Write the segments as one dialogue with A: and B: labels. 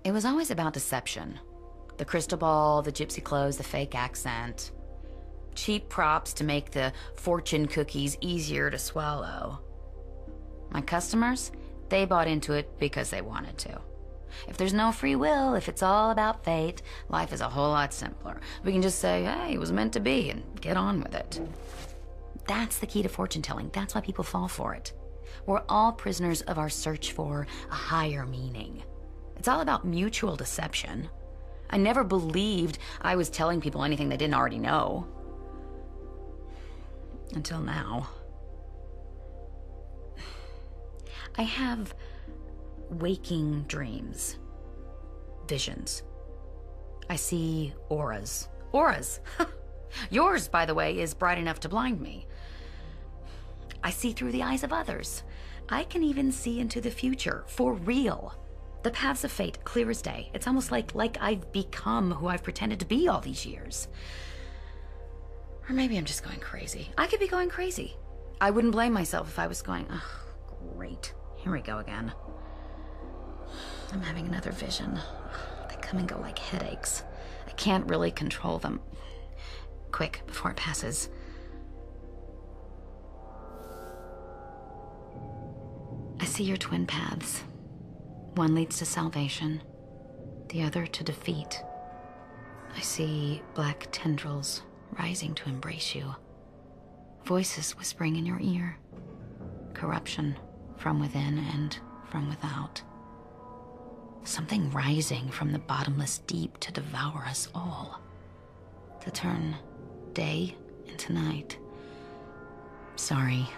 A: It was always about deception. The crystal ball, the gypsy clothes, the fake accent. Cheap props to make the fortune cookies easier to swallow. My customers, they bought into it because they wanted to. If there's no free will, if it's all about fate, life is a whole lot simpler. We can just say, hey, it was meant to be, and get on with it. That's the key to fortune telling. That's why people fall for it. We're all prisoners of our search for a higher meaning. It's all about mutual deception. I never believed I was telling people anything they didn't already know. Until now. I have waking dreams. Visions. I see auras. Auras! Yours, by the way, is bright enough to blind me. I see through the eyes of others. I can even see into the future, for real. The paths of fate, clear as day. It's almost like I've become who I've pretended to be all these years. Or maybe I'm just going crazy. I could be going crazy. I wouldn't blame myself if I was going, oh, great. Here we go again. I'm having another vision. They come and go like headaches. I can't really control them. Quick, before it passes. I see your twin paths. One leads to salvation, the other to defeat. I see black tendrils rising to embrace you. Voices whispering in your ear. Corruption from within and from without. Something rising from the bottomless deep to devour us all. To turn day into night. Sorry.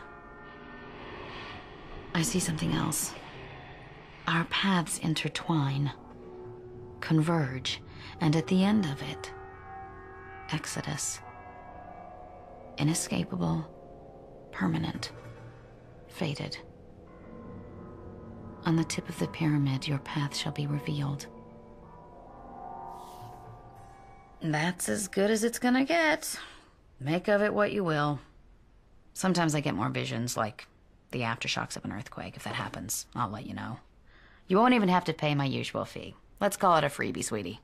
A: I see something else. Our paths intertwine, converge, and at the end of it, Exodus. Inescapable, permanent, fated. On the tip of the pyramid, your path shall be revealed. That's as good as it's gonna get. Make of it what you will. Sometimes I get more visions, like the aftershocks of an earthquake. If that happens, I'll let you know. You won't even have to pay my usual fee. Let's call it a freebie, sweetie.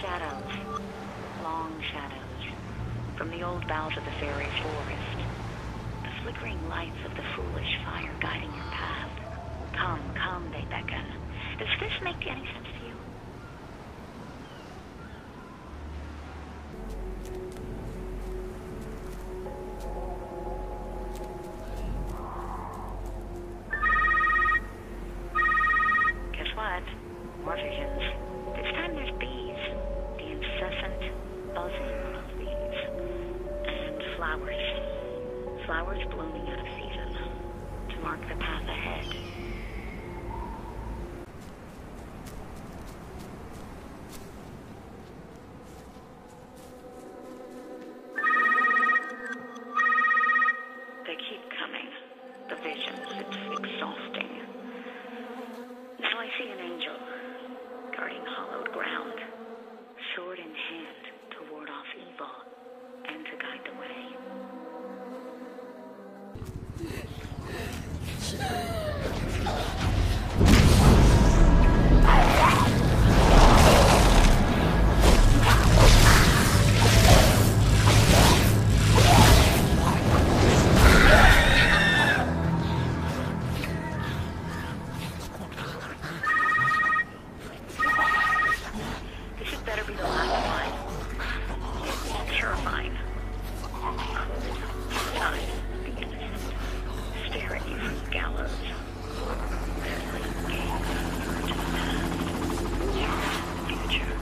B: Shadows. Long shadows. From the old boughs of the fairy forest. The flickering lights of the foolish fire guiding your path. Come, come, they beckon. Does this make any sense to you? Guess what? More visions. This time there's bees. The incessant buzzing of bees. And flowers. Flowers blooming out of season. To mark the path ahead. They keep coming. The visions. It's exhausting. Now I see an angel, guarding hollowed ground, sword in hand to ward off evil and to guide the way. This had better be the last one. Terrifying. Time. The innocent. Stare at you. gallows. Wrestling games to the past. Yes, future.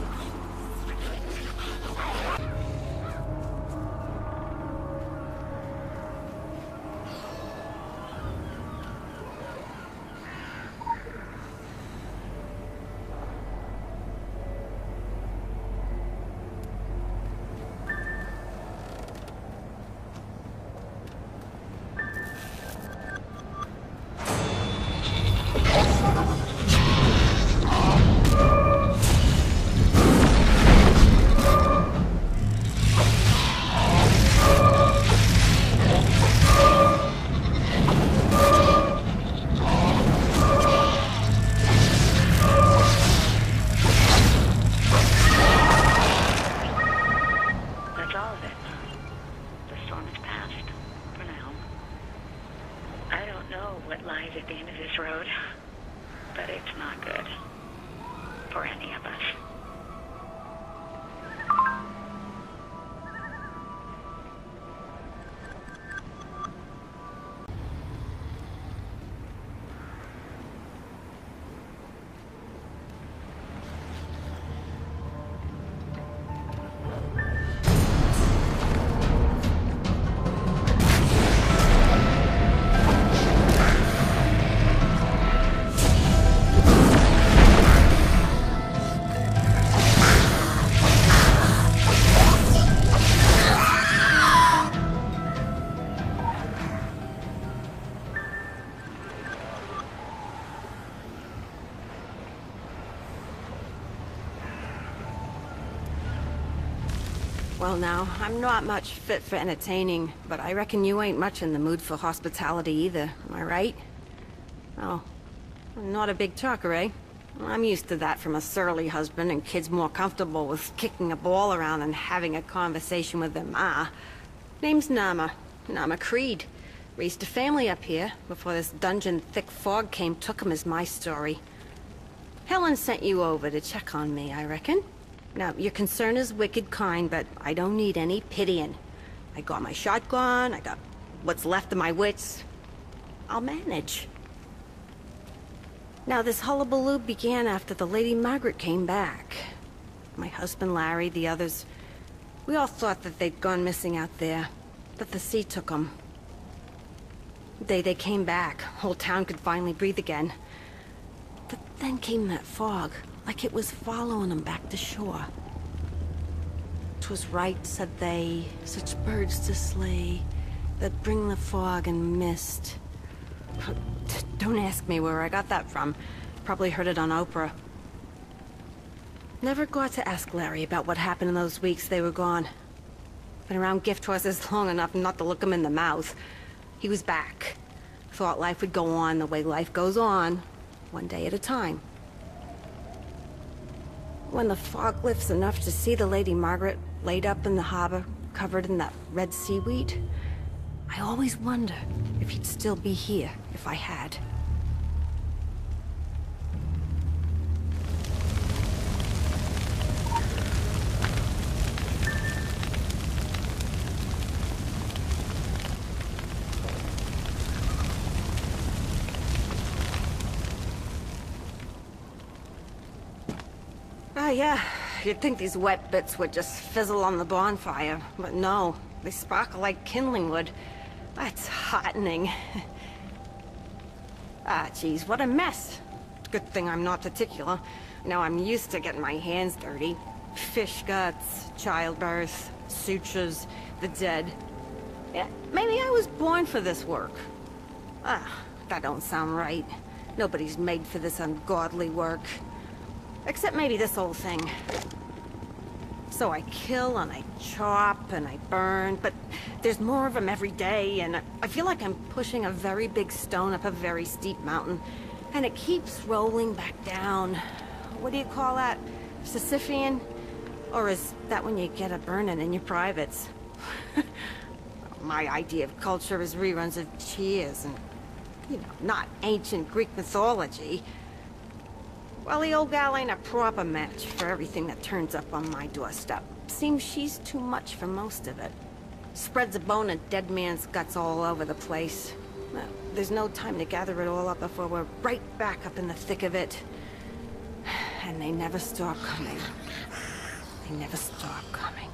B: What lies at the end of this road, but it's not good for any of us.
C: Well now, I'm not much fit for entertaining, but I reckon you ain't much in the mood for hospitality either, am I right? Oh, I'm not a big talker, eh? I'm used to that from a surly husband, and kids more comfortable with kicking a ball around than having a conversation with their ma. Name's Nama. Nama Creed. Raised a family up here. Before this dungeon thick fog came, took 'em is my story. Helen sent you over to check on me, I reckon. Now, your concern is wicked kind, but I don't need any pitying. I got my shotgun, I got what's left of my wits. I'll manage. Now, this hullabaloo began after the Lady Margaret came back. My husband Larry, the others, we all thought that they'd gone missing out there, but the sea took them. The day they came back, whole town could finally breathe again. But then came that fog. Like it was following them back to shore. 'Twas right, said they, such birds to slay, that bring the fog and mist. Don't ask me where I got that from. Probably heard it on Oprah. Never got to ask Larry about what happened in those weeks they were gone. Been around gift horses long enough not to look him in the mouth. He was back. Thought life would go on the way life goes on, one day at a time. When the fog lifts enough to see the Lady Margaret laid up in the harbor, covered in that red seaweed, I always wonder if he'd still be here if I had. Oh yeah, you'd think these wet bits would just fizzle on the bonfire, but no, they sparkle like kindling wood. That's heartening. Ah, geez, what a mess. Good thing I'm not particular. Now I'm used to getting my hands dirty. Fish guts, childbirth, sutures, the dead. Yeah, maybe I was born for this work. Ah, that don't sound right. Nobody's made for this ungodly work. Except maybe this old thing. So I kill and I chop and I burn, but there's more of them every day, and I feel like I'm pushing a very big stone up a very steep mountain, and it keeps rolling back down. What do you call that? Sisyphean? Or is that when you get a burning in your privates? My idea of culture is reruns of Cheers and, you know, not ancient Greek mythology. Well, the old gal ain't a proper match for everything that turns up on my doorstep. Seems she's too much for most of it. Spreads a bone of dead man's guts all over the place. Well, there's no time to gather it all up before we're right back up in the thick of it. And they never stop coming. They never stop coming.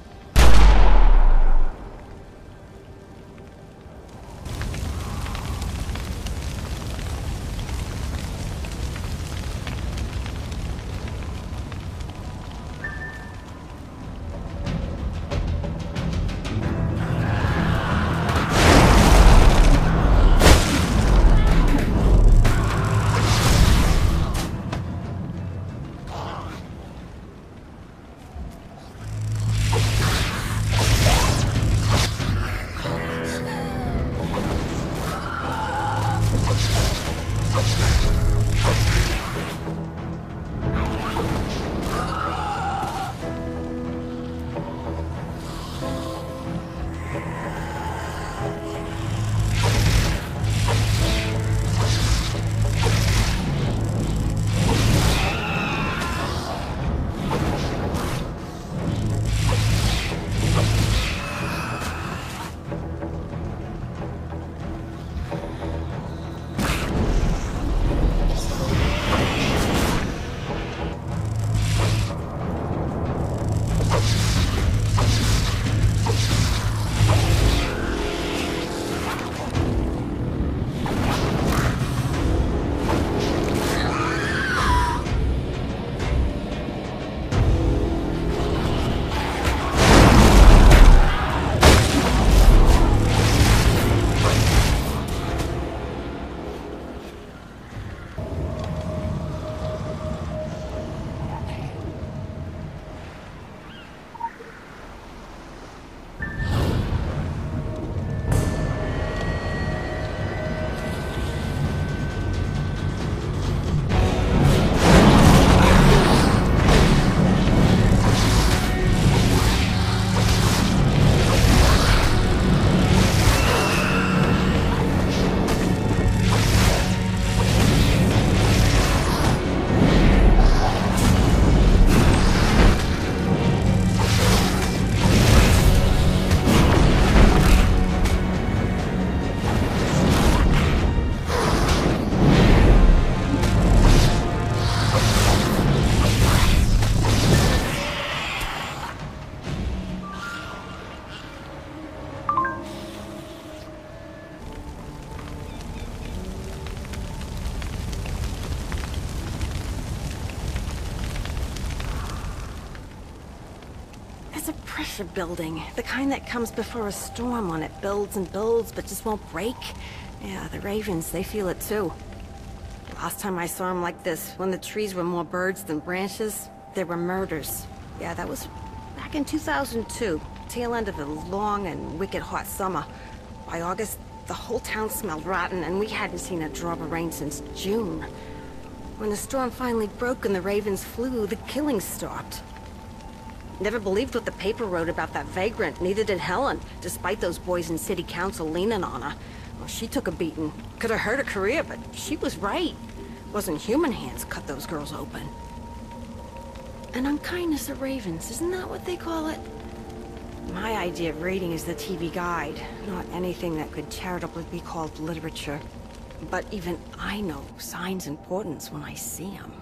C: It's a pressure building, the kind that comes before a storm when it builds and builds but just won't break. Yeah, the Ravens, they feel it too. Last time I saw them like this, when the trees were more birds than branches, there were murders. Yeah, that was back in 2002, tail end of a long and wicked hot summer. By August, the whole town smelled rotten and we hadn't seen a drop of rain since June. When the storm finally broke and the Ravens flew, the killing stopped. Never believed what the paper wrote about that vagrant, neither did Helen, despite those boys in city council leaning on her. Well, she took a beating. Could have hurt her career, but she was right. Wasn't human hands cut those girls open. An unkindness of Ravens, isn't that what they call it? My idea of reading is the TV guide, not anything that could charitably be called literature. But even I know signs and portents when I see them.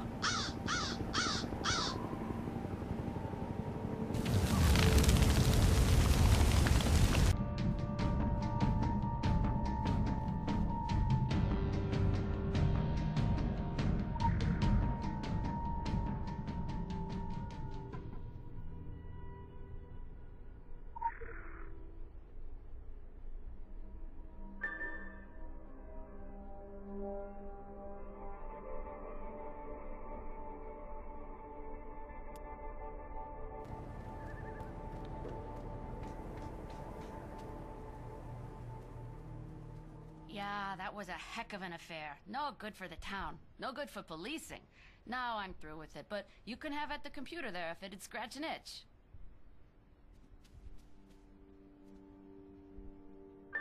A: Yeah, that was a heck of an affair. No good for the town. No good for policing. Now I'm through with it, but you can have at the computer there if it'd scratch an itch.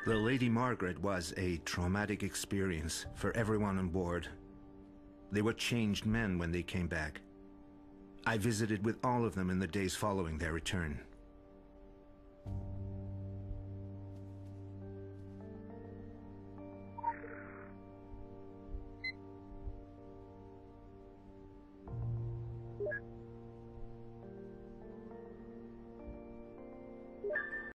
D: The Lady Margaret was a traumatic experience for everyone on board. They were changed men when they came back. I visited with all of them in the days following their return.